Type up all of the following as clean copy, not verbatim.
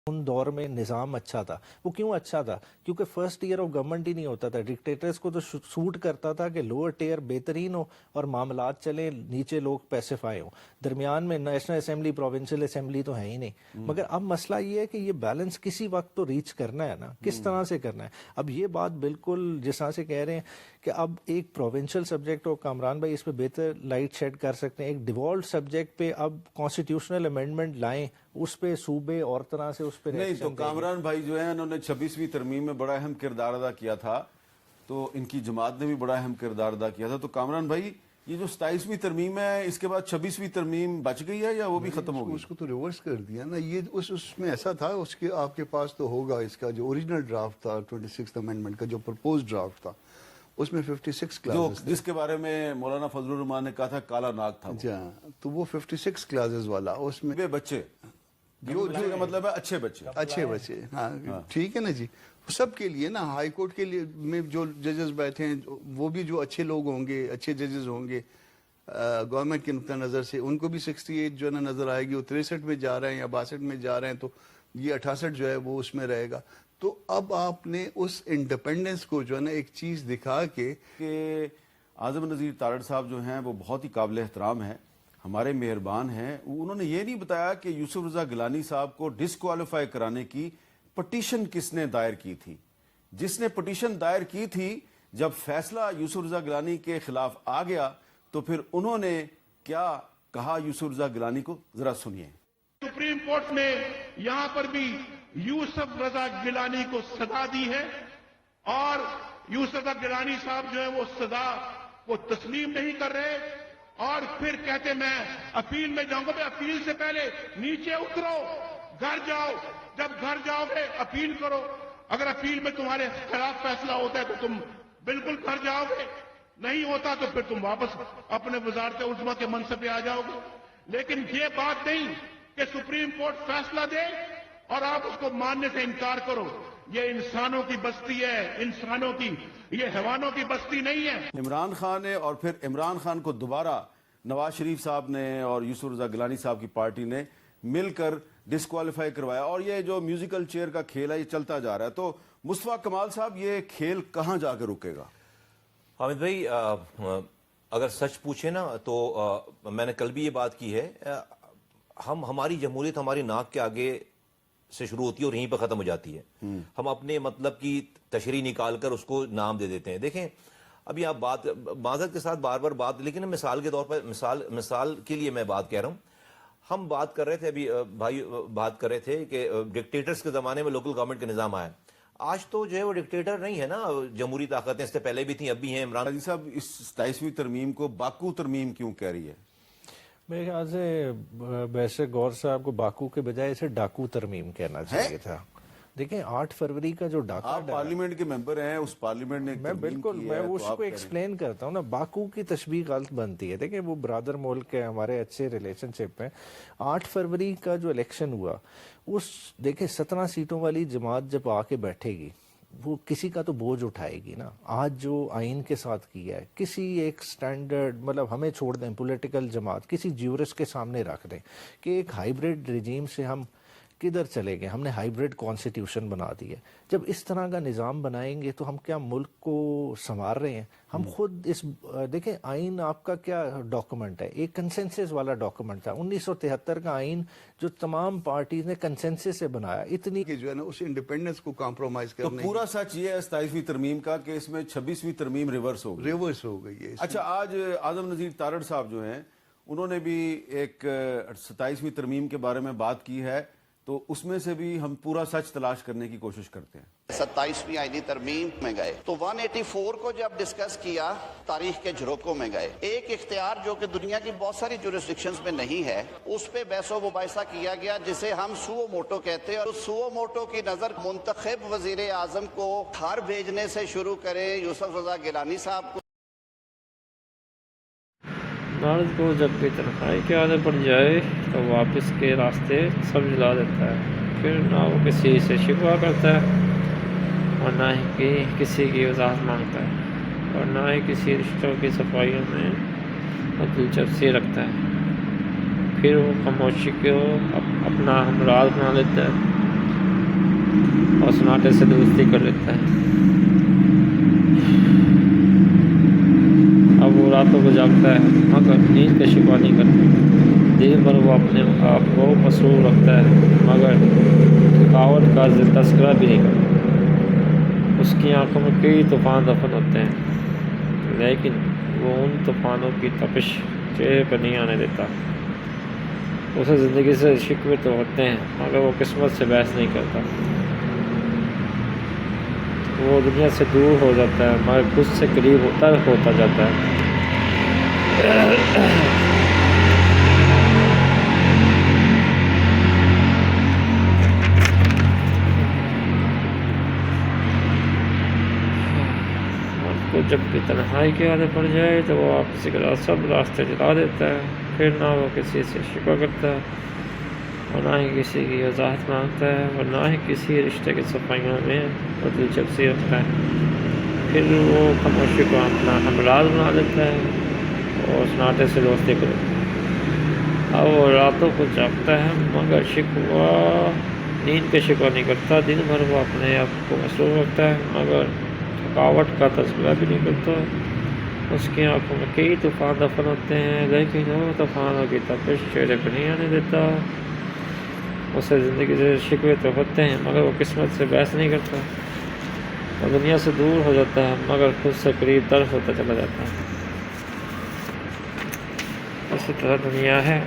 ان دور میں نظام اچھا تھا. وہ کیوں اچھا تھا؟ کیونکہ فرسٹ ایئر آف گورنمنٹ ہی نہیں ہوتا تھا. ڈکٹیٹرز کو تو سوٹ کرتا تھا کہ لوور ٹیئر بہترین ہو اور معاملات چلیں, نیچے لوگ پیسیفائی ہوں. درمیان میں نیشنل اسمبلی, پروونشل اسمبلی تو ہے ہی نہیں. مگر اب مسئلہ یہ ہے کہ یہ بیلنس کسی وقت تو ریچ کرنا ہے نا, کس طرح سے کرنا ہے. اب یہ بات بالکل جس طرح سے کہہ رہے ہیں کہ اب ایک پروونشل سبجیکٹ ہو, کامران بھائی اس پہ بہتر لائٹ شیڈ کر سکتے ہیں. ایک ڈیوالوڈ سبجیکٹ پہ اب کانسٹیٹیوشنل امینڈمنٹ لائیں, اس پہ صوبے اور طرح سے اس پہ نہیں. تو کامران بھائی جو ہیں انہوں نے 26ویں ترمیم میں بڑا اہم کردار ادا کیا تھا, تو ان کی جماعت نے بھی بڑا اہم کردار ادا کیا تھا. تو کامران بھائی یہ جو 27ویں ترمیم ہے اس کے بعد 26ویں ترمیم بچ گئی ہے یا وہ بھی ختم ہو گئی؟ اس کو تو ریورس کر دیا نا. یہ اس میں ایسا تھا, اس کے آپ کے پاس تو ہوگا اس کا جو اوریجنل ڈرافٹ تھا 26th امینڈمنٹ کا, جو پرپوز ڈرافٹ تھا, اس میں 56 کلازز جس کے بارے میں مولانا فضل الرحمان نے کہا تھا کالا ناگ تھا. جی ہاں, تو وہ 56 کلازز والا, اس میں بچے جو کا مطلب ہے اچھے بچے, اچھے بچے. ہاں ٹھیک ہے نا جی, سب کے لیے نا. ہائی کورٹ کے لیے میں جو ججز بیٹھے ہیں وہ بھی جو اچھے لوگ ہوں گے, اچھے ججز ہوں گے گورنمنٹ کے نقطہ نظر سے, ان کو بھی 68 جو ہے نا نظر آئے گی. وہ 63 میں جا رہے ہیں یا 62 میں جا رہے ہیں, تو یہ 68 جو ہے وہ اس میں رہے گا. تو اب آپ نے اس انڈیپینڈنس کو جو ہے نا ایک چیز دکھا کے کہ اعظم نذیر تارڑ صاحب جو ہیں وہ بہت ہی قابل احترام ہیں, ہمارے مہربان ہیں. انہوں نے یہ نہیں بتایا کہ یوسف رضا گیلانی صاحب کو ڈسکوالیفائی کرانے کی پٹیشن کس نے دائر کی تھی. جس نے پٹیشن دائر کی تھی, جب فیصلہ یوسف رضا گیلانی کے خلاف آ گیا تو پھر انہوں نے کیا کہا یوسف رضا گیلانی کو, ذرا سنیے. سپریم کورٹ نے یہاں پر بھی یوسف رضا گیلانی کو سزا دی ہے, اور یوسف رضا گیلانی صاحب جو ہے وہ سزا کو تسلیم نہیں کر رہے, اور پھر کہتے میں اپیل میں جاؤں گا. اپیل سے پہلے نیچے اترو, گھر جاؤ, جب گھر جاؤ گے اپیل کرو. اگر اپیل میں تمہارے خلاف فیصلہ ہوتا ہے تو تم بالکل گھر جاؤ گے, نہیں ہوتا تو پھر تم واپس اپنے وزارت عظمیٰ کے منصب پہ آ جاؤ گے. لیکن یہ بات نہیں کہ سپریم کورٹ فیصلہ دے اور آپ اس کو ماننے سے انکار کرو. یہ انسانوں کی بستی ہے, انسانوں کی, یہ حیوانوں کی بستی نہیں ہے. عمران خان نے, اور پھر عمران خان کو دوبارہ نواز شریف صاحب نے اور یوسف رضا گیلانی صاحب کی پارٹی نے مل کر ڈسکوالیفائی کروایا, اور یہ جو میوزیکل چیئر کا کھیل ہے یہ چلتا جا رہا ہے. تو مصطفیٰ کمال صاحب یہ کھیل کہاں جا کے رکے گا؟ حامد بھائی اگر سچ پوچھے نا تو میں نے کل بھی یہ بات کی ہے, ہماری جمہوریت ہماری ناک کے آگے سے شروع ہوتی ہے اور یہیں پہ ختم ہو جاتی ہے. ہم اپنے مطلب کی تشریح نکال کر اس کو نام دے دیتے ہیں. دیکھیں ابھی آپ بات معذرت کے ساتھ بار بار بات, لیکن مثال کے طور پر مثال کے لیے میں بات کہہ رہا ہوں. ہم بات کر رہے تھے ابھی بھائی بات کر رہے تھے کہ ڈکٹیٹرز کے زمانے میں لوکل گورنمنٹ کا نظام آیا. آج تو جو ہے وہ ڈکٹیٹر نہیں ہے نا, جمہوری طاقتیں اس سے پہلے بھی تھیں, اب بھی ہیں. عمران حاجی صاحب اس 27ویں ترمیم کو باکو ترمیم کیوں کہہ رہی ہے؟ میرے خیال سے بیشر غور صاحب کو باکو کے بجائے اسے ڈاکو ترمیم کہنا چاہیے تھا. دیکھیں 8 فروری کا جو ڈاکہ, آپ پارلیمنٹ کے ممبر ہیں, اس پارلیمنٹ نے میں بالکل میں اس کو ایکسپلین کرتا ہوں نا. باکو کی تشبیہ غلط بنتی ہے. دیکھیں وہ برادر ملک ہے, ہمارے اچھے ریلیشن شپ ہیں. 8 فروری کا جو الیکشن ہوا, اس دیکھیں 17 سیٹوں والی جماعت جب آ کے بیٹھے گی, وہ کسی کا تو بوجھ اٹھائے گی نا. آج جو آئین کے ساتھ کیا ہے, کسی ایک سٹینڈرڈ مطلب ہمیں چھوڑ دیں, پولیٹیکل جماعت کسی جیورس کے سامنے رکھ دیں کہ ایک ہائیبریڈ رجیم سے ہم کدھر چلے گئے. ہم نے ہائیبریڈ کانسٹیٹیوشن بنا دی ہے. جب اس طرح کا نظام بنائیں گے تو ہم کیا ملک کو سنوار رہے ہیں؟ ہم خود اس دیکھیں آئین آپ کا کیا ڈاکومنٹ ہے, ایک کنسنسس والا ڈاکومنٹ تھا. 1973 کا آئین جو تمام پارٹیز نے کنسنسس سے بنایا, اتنی کہ جو ہے نا اس انڈیپینڈنس کو کمپرومائز تو کرنے. پورا سچ یہ ہے 27ویں ترمیم کا کہ اس میں 26ویں ترمیم ریورس ہو گئی. ریورس ہو گئی ہے. اچھا, آج اعظم نذیر تارڑ صاحب جو ہیں انہوں نے بھی ایک 27ویں ترمیم کے بارے میں بات کی ہے, تو اس میں سے بھی ہم پورا سچ تلاش کرنے کی کوشش کرتے ہیں. 27ویں آئینی ترمیم میں گئے تو 184 کو جب ڈسکس کیا تاریخ کے جھروکوں میں گئے. ایک اختیار جو کہ دنیا کی بہت ساری جورسڈکشنز میں نہیں ہے, اس پہ بحث و مباحثہ کیا گیا جسے ہم سوو موٹو کہتے ہیں. اور سوو موٹو کی نظر منتخب وزیر اعظم کو ہار بھیجنے سے شروع کریں یوسف رضا گیلانی صاحب کو. مرد کو جب بھی تنخواہی کی عادت پڑ جائے تو واپس کے راستے سب جلا دیتا ہے. پھر نہ وہ کسی سے شکوہ کرتا ہے اور نہ ہی کسی کی وضاحت مانگتا ہے, اور نہ ہی کسی رشتوں کی صفائیوں میں دلچسپی رکھتا ہے. پھر وہ خاموشی کو اپنا ہمراز بنا لیتا ہے اور سناٹے سے دوستی کر لیتا ہے. اب وہ راتوں کو جاگتا ہے مگر نیند کا شکوہ نہیں کرتا. دن بھر وہ اپنے آپ کو مسرور رکھتا ہے مگر تھکاوٹ کا تذکرہ بھی نہیں کرتا. اس کی آنکھوں میں کئی طوفان دفن ہوتے ہیں لیکن وہ ان طوفانوں کی تپش چہرے پر نہیں آنے دیتا. اسے زندگی سے شکوے تو ہوتے ہیں مگر وہ قسمت سے بحث نہیں کرتا. وہ دنیا سے دور ہو جاتا ہے مگر خود سے قریب ہوتا جاتا ہے. تو جب بھی تنہائی کی عادت پڑ جائے تو وہ واپسی کے بعد سب راستے جلا دیتا ہے. پھر نہ وہ کسی سے شکوہ کرتا ہے اور نہ ہی کسی کی وضاحت مانگتا ہے اور نہ ہی کسی رشتے کی صفائیوں میں وہ دلچسپی رکھتا ہے. پھر وہ خاموشی کو اپنا ہمراز بنا لیتا ہے اور سناٹے سے دوستی کرتا ہے. اب وہ راتوں کو جاگتا ہے مگر نیند کا شکوہ نہیں کرتا. دن بھر وہ اپنے آپ کو مصروف رکھتا ہے مگر تھکاوٹ کا تذکرہ بھی نہیں کرتا. اس کی آنکھوں میں کئی طوفان دفن ہوتے ہیں لیکن وہ طوفانوں کی تپش چہرے پر نہیں آنے دیتا. اسے زندگی سے شکوے تو ہوتے ہیں مگر وہ قسمت سے بحث نہیں کرتا. وہ دنیا سے دور ہو جاتا ہے مگر خود سے قریب تر ہوتا چلا جاتا ہے. اسی طرح دنیا ہے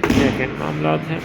لیکن معاملات ہیں.